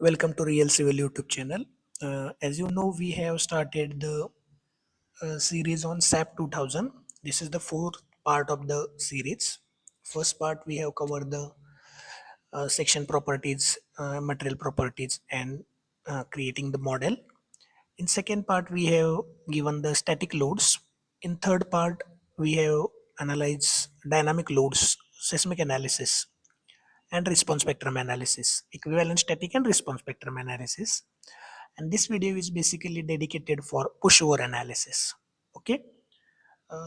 Welcome to Real Civil YouTube channel. As you know, we have started the series on SAP 2000. This is the fourth part of the series. First part we have covered the section properties, material properties, and creating the model. In second part we have given the static loads. In third part we have analyzed dynamic loads, seismic analysis, and response spectrum analysis, equivalent static and response spectrum analysis. And this video is basically dedicated for pushover analysis. Okay,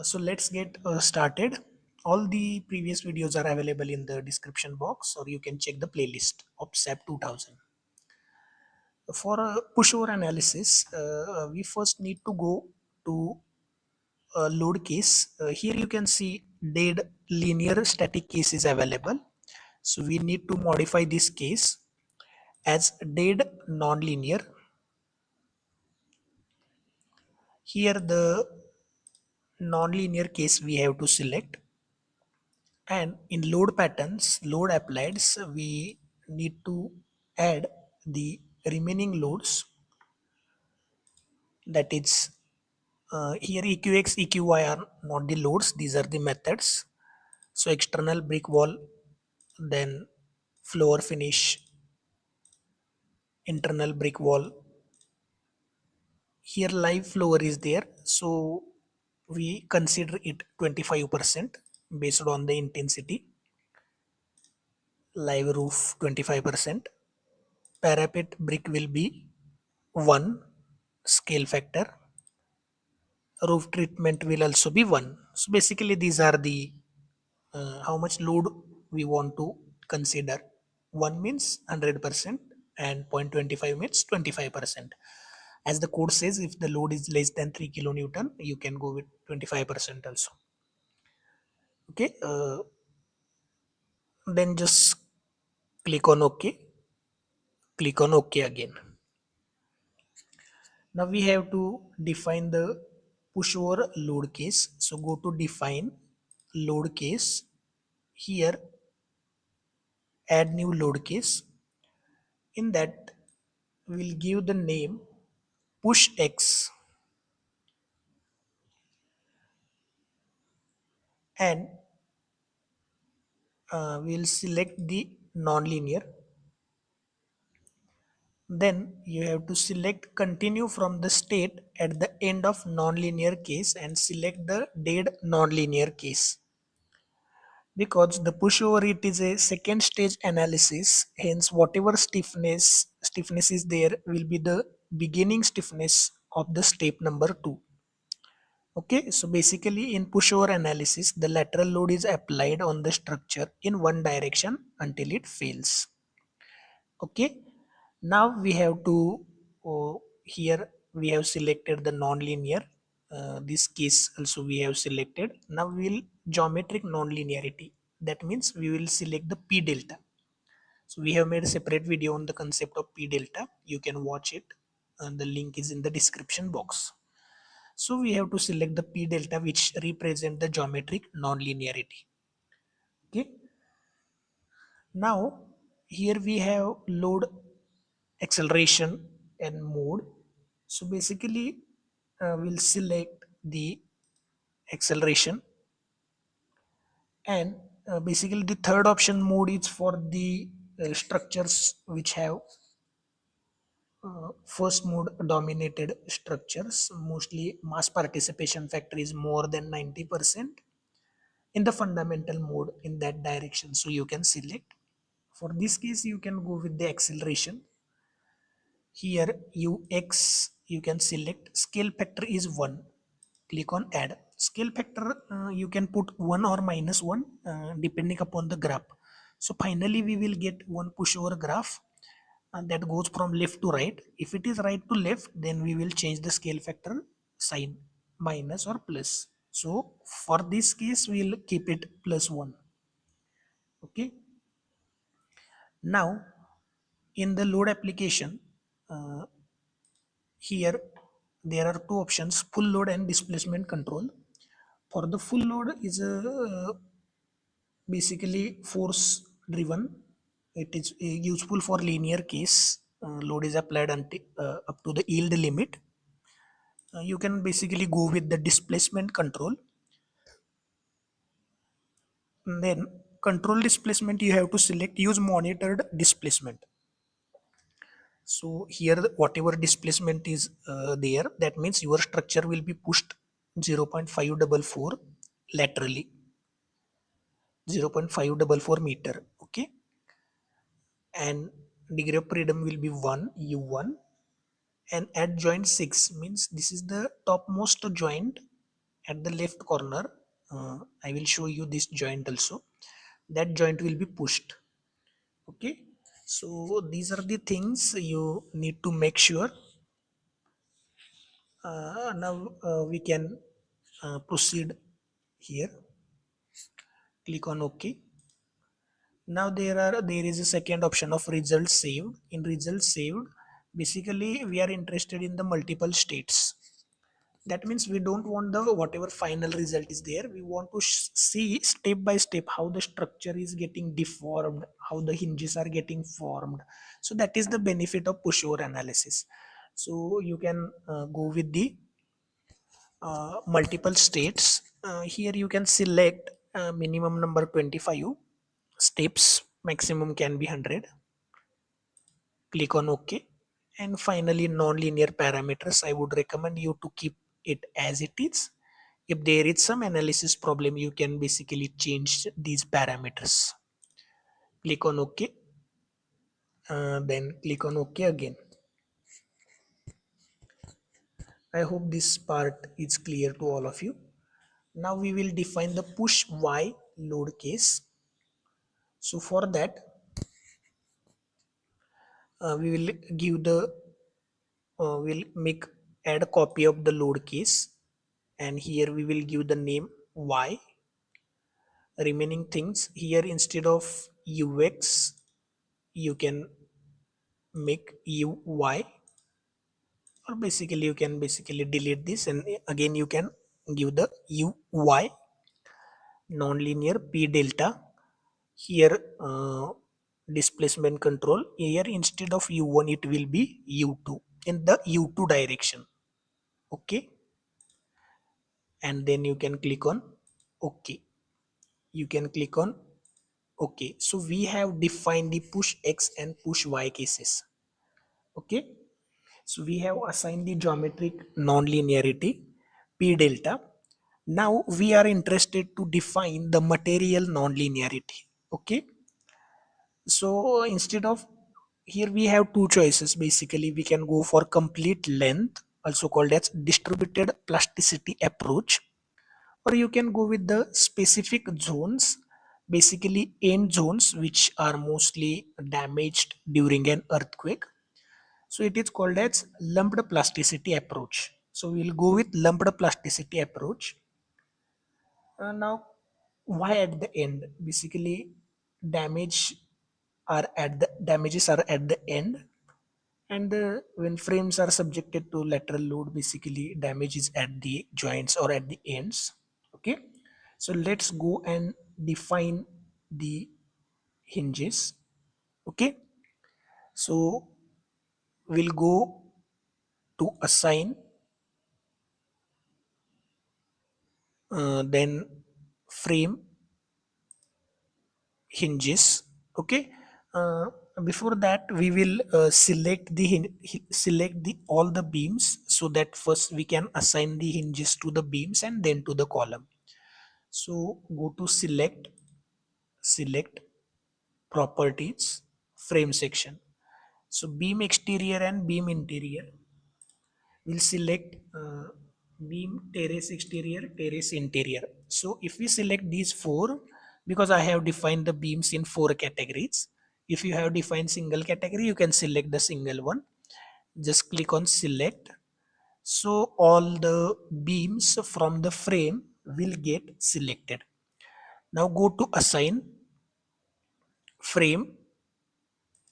so let's get started. All the previous videos are available in the description box, or you can check the playlist of SAP 2000. For pushover analysis, we first need to go to a load case. Here you can see dead linear static case is available. So we need to modify this case as dead nonlinear. Here the nonlinear case we have to select, and in load patterns, load applied, so we need to add the remaining loads, that is here EQX EQY are not the loads, these are the methods. So external brick wall, then floor finish, internal brick wall. Here live floor is there, so we consider it 25% based on the intensity. Live roof 25%. Parapet brick will be 1 scale factor. Roof treatment will also be 1. So basically these are the how much load we want to consider. 1 means 100% and 0.25 means 25%. As the code says, if the load is less than 3 kilonewton, you can go with 25% also. Okay, then just click on OK. Click on OK again. Now we have to define the pushover load case. So go to define load case. Here add new load case. In that we'll give the name push x, and we'll select the nonlinear. Then you have to select continue from the state at the end of nonlinear case and select the dead nonlinear case. Because the pushover, it is a second stage analysis, hence whatever stiffness is there will be the beginning stiffness of the step number 2. Okay, so basically in pushover analysis, the lateral load is applied on the structure in one direction until it fails. Okay, now we have to here we have selected the nonlinear. This case also we have selected. Now we will geometric nonlinearity. That means we will select the p delta. So we have made a separate video on the concept of p delta. You can watch it, and the link is in the description box. So we have to select the p delta, which represent the geometric nonlinearity. Okay, now here we have load, acceleration, and mode. So basically we'll select the acceleration, and basically the third option mode is for the structures which have first mode dominated structures. Mostly mass participation factor is more than 90% in the fundamental mode in that direction, so you can select. For this case you can go with the acceleration. Here ux you can select. Scale factor is 1. Click on add. Scale factor you can put 1 or -1 depending upon the graph. So finally we will get one pushover graph that goes from left to right. If it is right to left, then we will change the scale factor sign, minus or plus. So for this case we'll keep it +1. Okay, now in the load application, here there are two options: full load and displacement control. For the full load is basically force driven. It is useful for linear case. load is applied until up to the yield limit, you can basically go with the displacement control. And then control displacement, you have to select use monitored displacement. So here whatever displacement is there, that means your structure will be pushed 0.544 laterally, 0.544 meter. Okay, and degree of freedom will be 1 u1. And at joint 6 means this is the topmost joint at the left corner. I will show you this joint also. That joint will be pushed. Okay, so these are the things you need to make sure. Now we can proceed here. Click on OK. Now there is a second option of results saved. In results saved, basically we are interested in the multiple states. That means we don't want the whatever final result is there. We want to see step by step how the structure is getting deformed, how the hinges are getting formed. So that is the benefit of pushover analysis. So you can go with the multiple states. Here you can select minimum number 25 steps, maximum can be 100. Click on OK. And finally, non-linear parameters, I would recommend you to keep it as it is. If there is some analysis problem, you can basically change these parameters. Click on OK. Then click on OK again. I hope this part is clear to all of you. Now we will define the push Y load case. So for that, we will give the we'll make add a copy of the load case, and here we will give the name Y. Remaining things here, instead of ux you can make uy, or basically you can basically delete this, and again you can give the uy. Nonlinear p delta, here displacement control, here instead of u1 it will be u2 in the u2 direction. Okay, and then you can click on OK. You can click on OK. So we have defined the push X and push Y cases. Okay, so we have assigned the geometric nonlinearity P delta. Now we are interested to define the material nonlinearity. Okay, so instead of, here we have two choices. Basically we can go for complete length, also called as distributed plasticity approach, or you can go with the specific zones, basically end zones which are mostly damaged during an earthquake. So it is called as lumped plasticity approach. So we'll go with lumped plasticity approach. Now why at the end? Basically damages are at the end, and when frames are subjected to lateral load, basically damage is at the joints or at the ends. Okay, so let's go and define the hinges. Okay, so we'll go to assign, then frame hinges. Okay, uh, before that we will select select the all the beams, so that first we can assign the hinges to the beams and then to the column. So go to select properties, frame section. So beam exterior and beam interior, we'll select beam terrace exterior, terrace interior. So if we select these four, because I have defined the beams in four categories, if you have defined single category you can select the single one. Just click on select. So all the beams from the frame will get selected. Now go to assign frame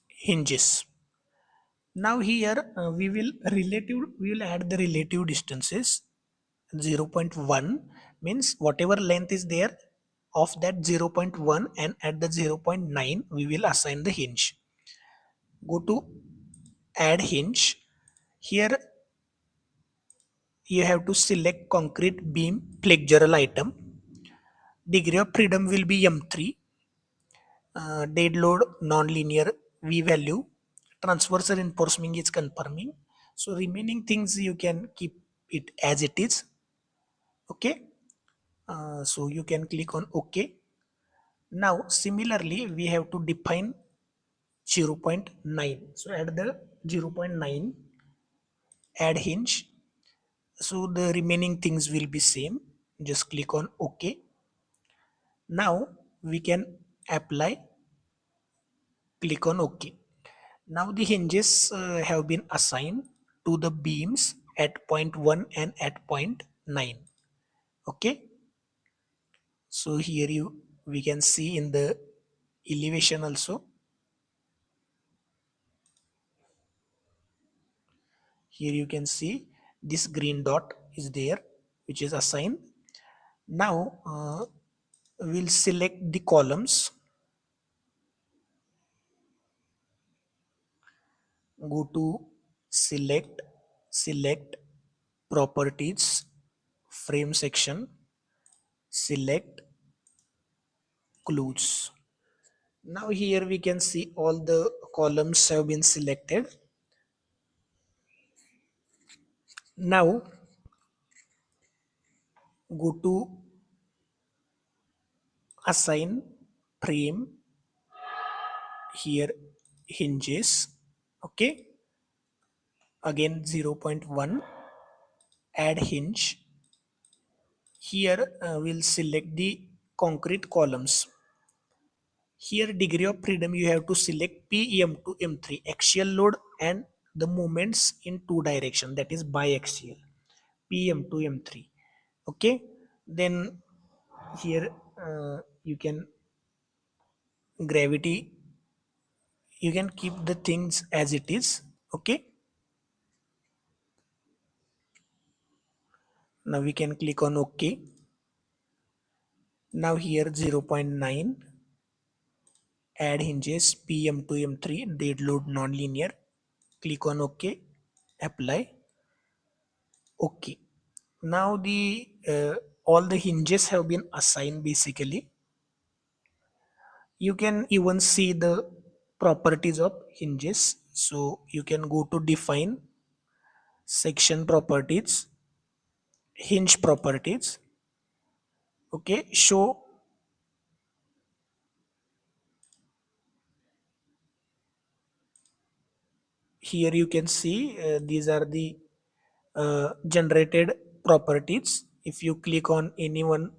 hinges. Now here we will add the relative distances. 0.1 means whatever length is there of that 0.1, and at the 0.9 we will assign the hinge. Go to add hinge. Here you have to select concrete beam flexural item. Degree of freedom will be M3. Dead load non-linear V value. Transverse reinforcement is confirming. So remaining things you can keep it as it is. Okay. So you can click on OK. Now similarly we have to define 0.9. So at the 0.9 add hinge. So the remaining things will be same. Just click on OK. Now we can apply. Click on OK. Now the hinges have been assigned to the beams at point 1 and at point 9. Okay. So here we can see in the elevation also. Here you can see this green dot is there, which is assigned. Now we'll select the columns. Go to select properties, frame section, select clues. Now here we can see all the columns have been selected. Now go to assign frame, here hinges. Okay, again 0.1 add hinge. Here we'll select the concrete columns. Here degree of freedom you have to select PM to M3 axial load and the movements in two direction, that is biaxial, PM to M3. Okay, then here you can gravity, you can keep the things as it is. Okay, now we can click on OK. Now here 0.9 add hinges PM to M3 dead load non-linear. Click on OK, apply. Okay, now the all the hinges have been assigned basically. You can even see the properties of hinges. So you can go to define, section properties, hinge properties. Okay, show. Here you can see these are the generated properties. If you click on any one,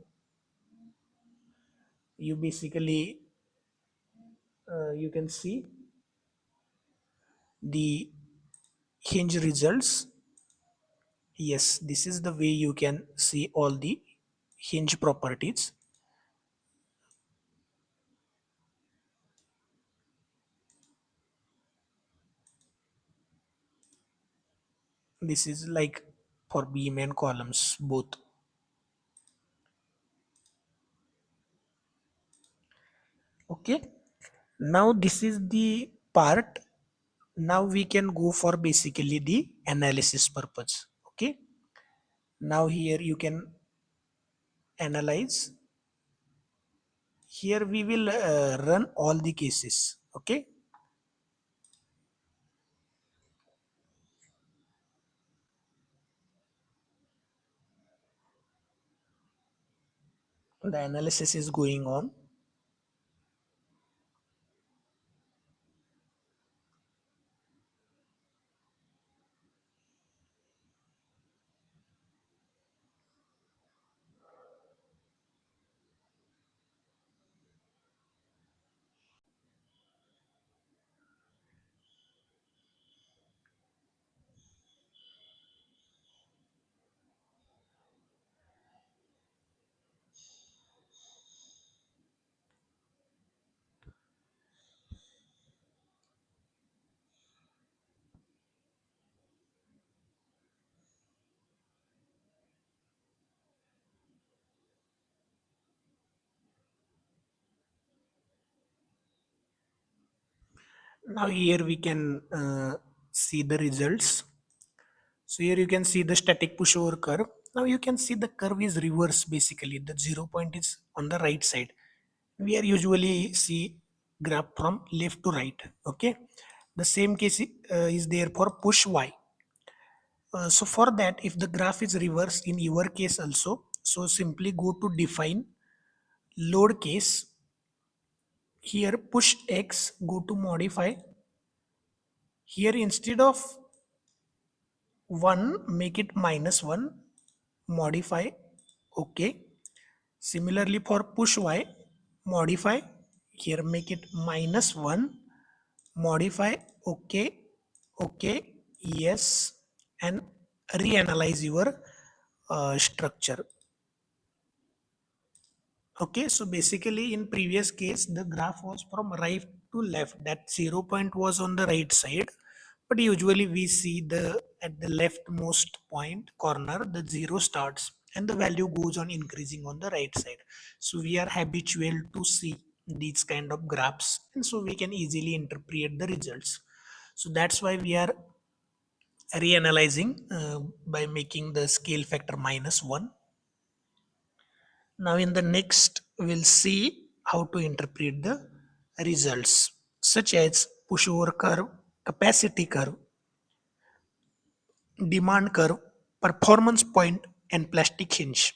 you basically you can see the hinge results. Yes, this is the way you can see all the hinge properties. This is like for beam and columns both. Okay, now this is the part. Now we can go for basically the analysis purpose. Okay, now here you can analyze. Here we will run all the cases. Okay, the analysis is going on. Now here we can see the results. So here you can see the static pushover curve. Now you can see the curve is reverse basically. The 0 point is on the right side. We are usually see graph from left to right. Okay. The same case is there for push Y. So for that, if the graph is reverse in your case also, so simply go to define load case. Here push X, go to modify. Here instead of 1, make it -1, modify, okay. Similarly for push Y, modify, here make it -1, modify, okay, okay, yes, and reanalyze your structure. Okay, so basically in previous case the graph was from right to left, that 0 point was on the right side, but usually we see the at the leftmost point corner the 0 starts and the value goes on increasing on the right side. So we are habitual to see these kind of graphs, and so we can easily interpret the results. So that's why we are reanalyzing by making the scale factor -1. Now in the next we'll see how to interpret the results such as pushover curve, capacity curve, demand curve, performance point, and plastic hinge.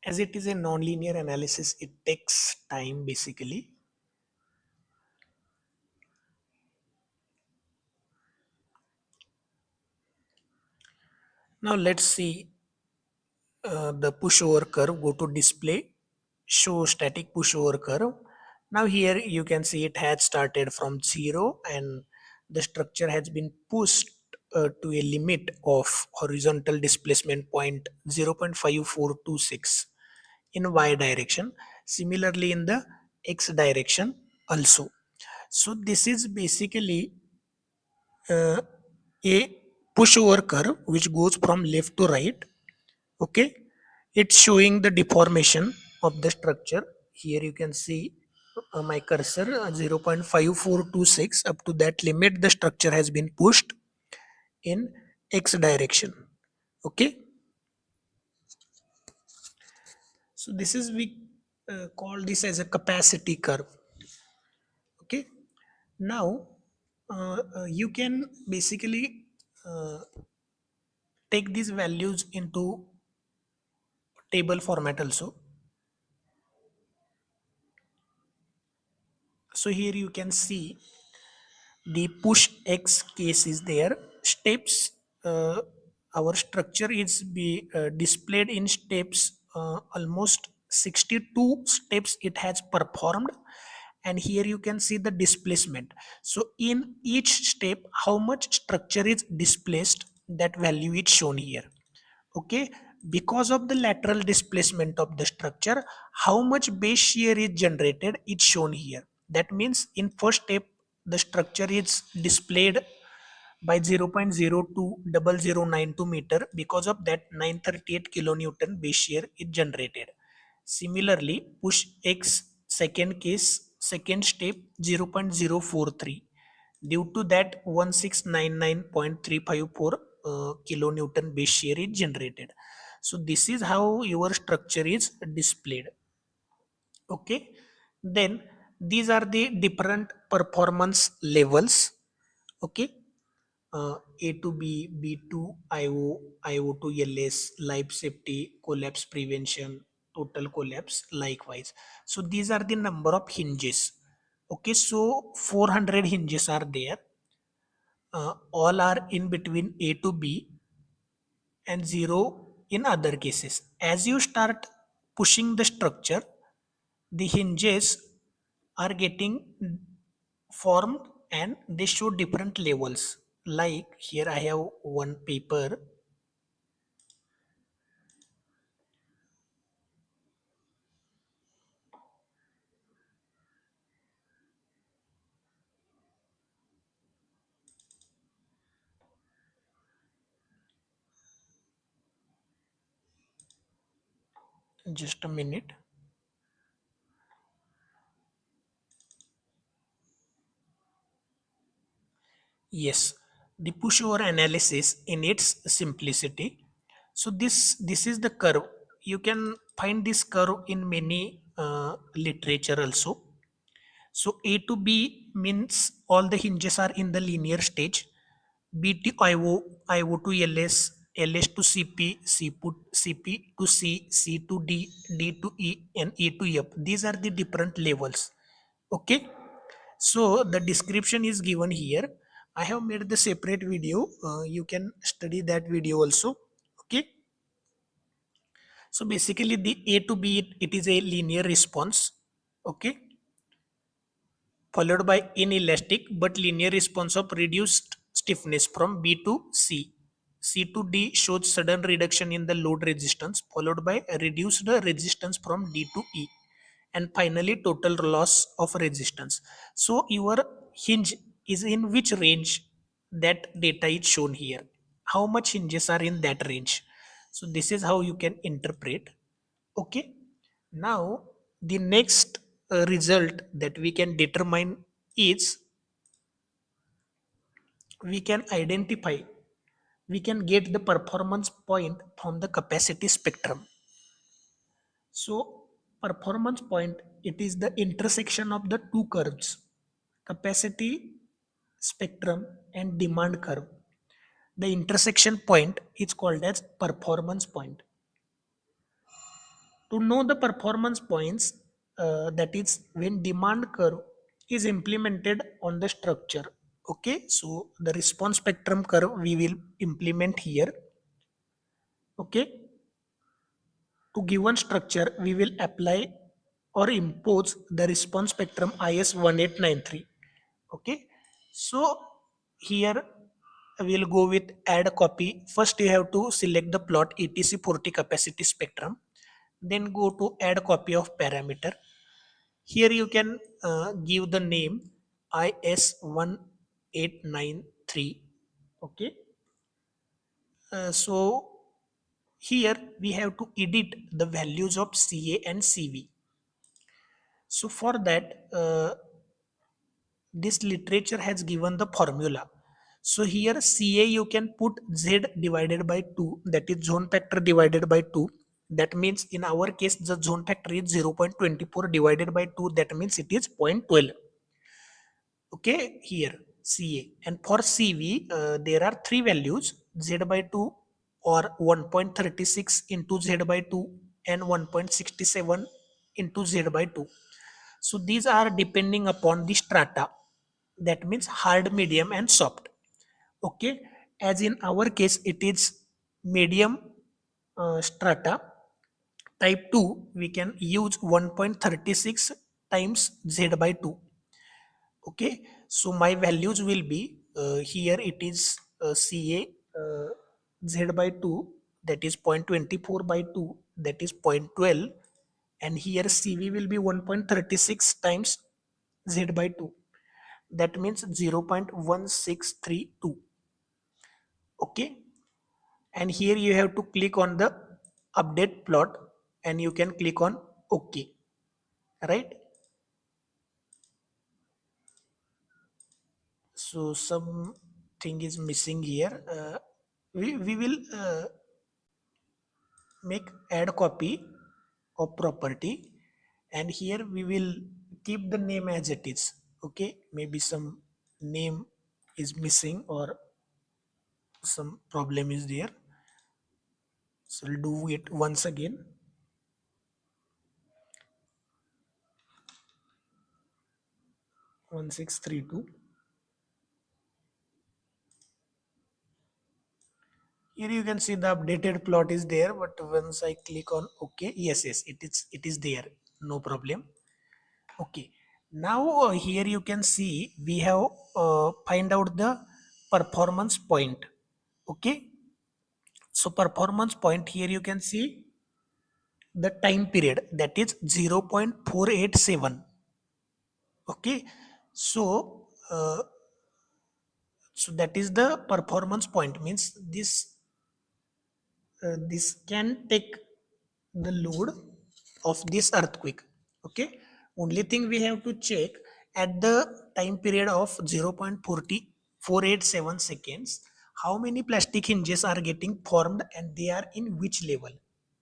As it is a nonlinear analysis, it takes time basically. Now let's see the pushover curve. Go to display, show static pushover curve. Now here you can see it has started from 0 and the structure has been pushed to a limit of horizontal displacement point 0.5426 in y direction, similarly in the x direction also. So this is basically uh, a pushover curve which goes from left to right. Okay, it's showing the deformation of the structure. Here you can see my cursor 0.5426, up to that limit the structure has been pushed in x direction. Okay, so this is we call this as a capacity curve. Okay, now you can basically uh, take these values into table format also. So here you can see the push x case is there. Steps, our structure is be displayed in steps, almost 62 steps it has performed, and here you can see the displacement. So in each step how much structure is displaced, that value is shown here. Okay, because of the lateral displacement of the structure, how much base shear is generated, it's shown here. That means in first step the structure is displayed by 0.020092 meter. Because of that 938 kilonewton base shear is generated. Similarly push x second case, second step 0.043, due to that 1699.354 kilonewton base shear is generated. So this is how your structure is displayed. Okay, then these are the different performance levels. Okay, A to B, B to IO, IO to LS, life safety, collapse prevention, total collapse likewise. So these are the number of hinges. Okay, so 400 hinges are there. All are in between A to B and 0 in other cases. As you start pushing the structure, the hinges are getting formed and they show different levels. Like here I have one paper. Just a minute. Yes, the pushover analysis in its simplicity. So this is the curve. You can find this curve in many literature also. So A to B means all the hinges are in the linear stage. B to IO, IO to LS, LS to CP, CP to C, C to D, D to E, and E to F. These are the different levels. Okay. So the description is given here. I have made the separate video. You can study that video also. Okay. So basically the A to B, it is a linear response. Okay. Followed by inelastic but linear response of reduced stiffness from B to C. C to D shows sudden reduction in the load resistance, followed by a reduced resistance from D to E, and finally total loss of resistance. So your hinge is in which range, that data is shown here. How much hinges are in that range? So this is how you can interpret. Okay. Now the next result that we can determine is we can identify, we can get the performance point from the capacity spectrum. So performance point, it is the intersection of the two curves, capacity spectrum and demand curve. The intersection point is called as performance point. To know the performance points, that is when demand curve is implemented on the structure. Okay, so the response spectrum curve we will implement here. Okay, to given structure we will apply or impose the response spectrum is 1893. Okay, so here we'll go with add copy. First you have to select the plot etc 40 capacity spectrum, then go to add copy of parameter. Here you can give the name is1893. Okay, so here we have to edit the values of CA and CV. So for that, this literature has given the formula. So here CA you can put Z divided by 2, that is zone factor divided by 2. That means in our case the zone factor is 0.24 divided by 2, that means it is 0.12. Okay, here CA, and for CV there are three values, Z by 2 or 1.36 into Z by 2 and 1.67 into Z by 2. So these are depending upon the strata, that means hard, medium and soft. Okay, as in our case it is medium strata type 2, we can use 1.36 times Z by 2. Okay, so my values will be here it is CA Z by 2, that is 0.24 by 2, that is 0.12, and here CV will be 1.36 times Z by 2, that means 0.1632. Okay, and here you have to click on the update plot and you can click on OK, right? So something is missing here. We will make add copy of property, and here we will keep the name as it is. Okay, maybe some name is missing or some problem is there, so we'll do it once again. 1632. Here you can see the updated plot is there, but once I click on OK, yes, it is there, no problem. Okay. Now here you can see we have find out the performance point. Okay. So performance point here you can see the time period, that is 0.487. Okay. So that is the performance point, means this can take the load of this earthquake. Okay, only thing we have to check at the time period of 0.40487 seconds, how many plastic hinges are getting formed and they are in which level.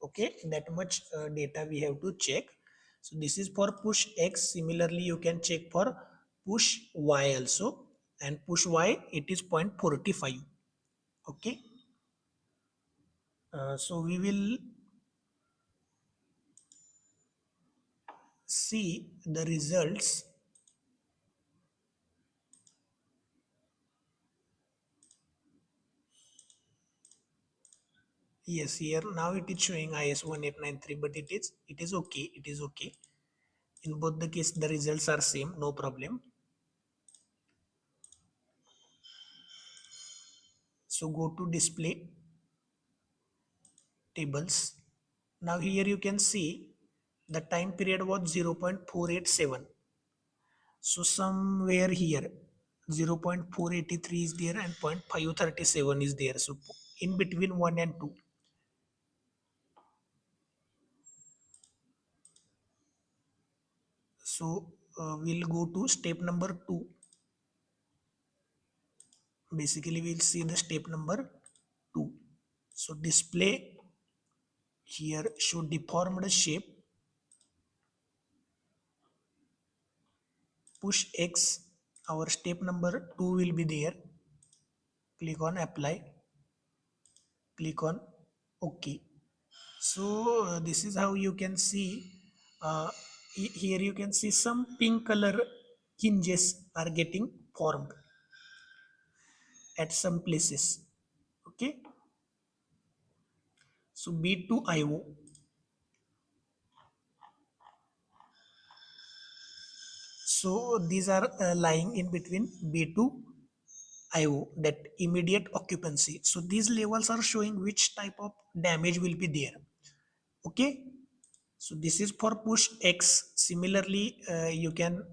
Okay, that much data we have to check. So this is for push x. Similarly you can check for push y also, and push y it is 0.45. Okay. So we will see the results. Yes, here now it is showing IS 1893, but it is okay. It is okay. In both the case, the results are same, no problem. So go to display tables. Now here you can see the time period was 0.487. So somewhere here 0.483 is there and 0.537 is there. So in between 1 and 2. So we'll go to step number 2. Basically we'll see the step number 2. So display here show deformed shape, push x. Our step number 2 will be there. Click on apply, click on OK. So this is how you can see. uh, Here you can see some pink color hinges are getting formed at some places. Okay, so B2IO. So these are lying in between B2 IO, that immediate occupancy. So these levels are showing which type of damage will be there. Okay, so this is for push X. Similarly, you can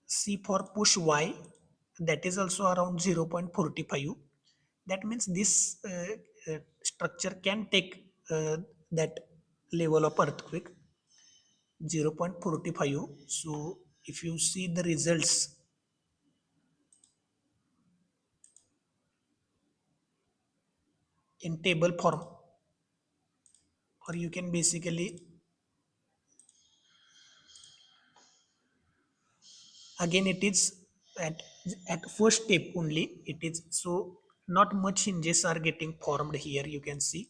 see for push Y, that is also around 0.45. That means this structure can take that level of earthquake 0.45. So if you see the results in table form, or you can basically again it is at first step only it is. So not much hinges are getting formed here. You can see,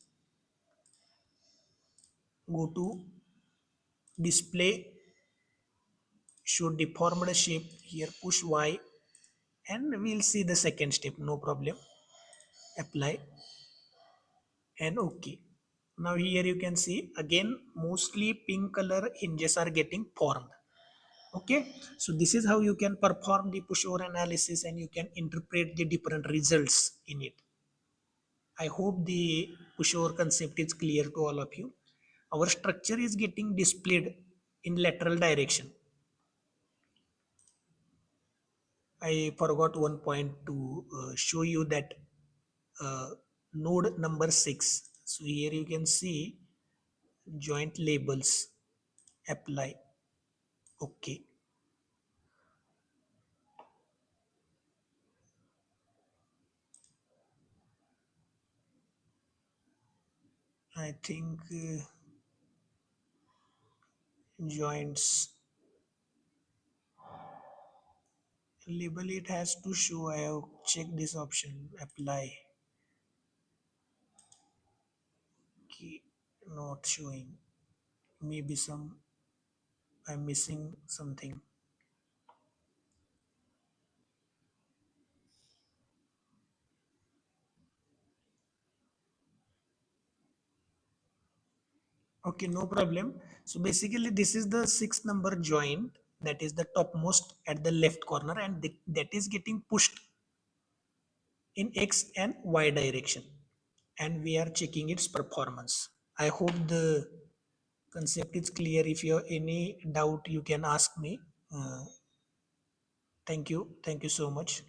go to display show deformed shape, here push y, and we'll see the second step, no problem. Apply and okay. Now here you can see again mostly pink color hinges are getting formed. Okay, so this is how you can perform the pushover analysis and you can interpret the different results in it. I hope the pushover concept is clear to all of you. Our structure is getting displayed in lateral direction. I forgot one point to show you that uh, node number 6. So here you can see joint labels, apply, okay. I think joints label it has to show. I have checked this option, apply, okay, not showing. Maybe some I'm missing something. Okay, no problem. So basically this is the 6 number joint, that is the topmost at the left corner, and that is getting pushed in x and y direction, and we are checking its performance. I hope the concept is clear. If you have any doubt, you can ask me. Thank you so much.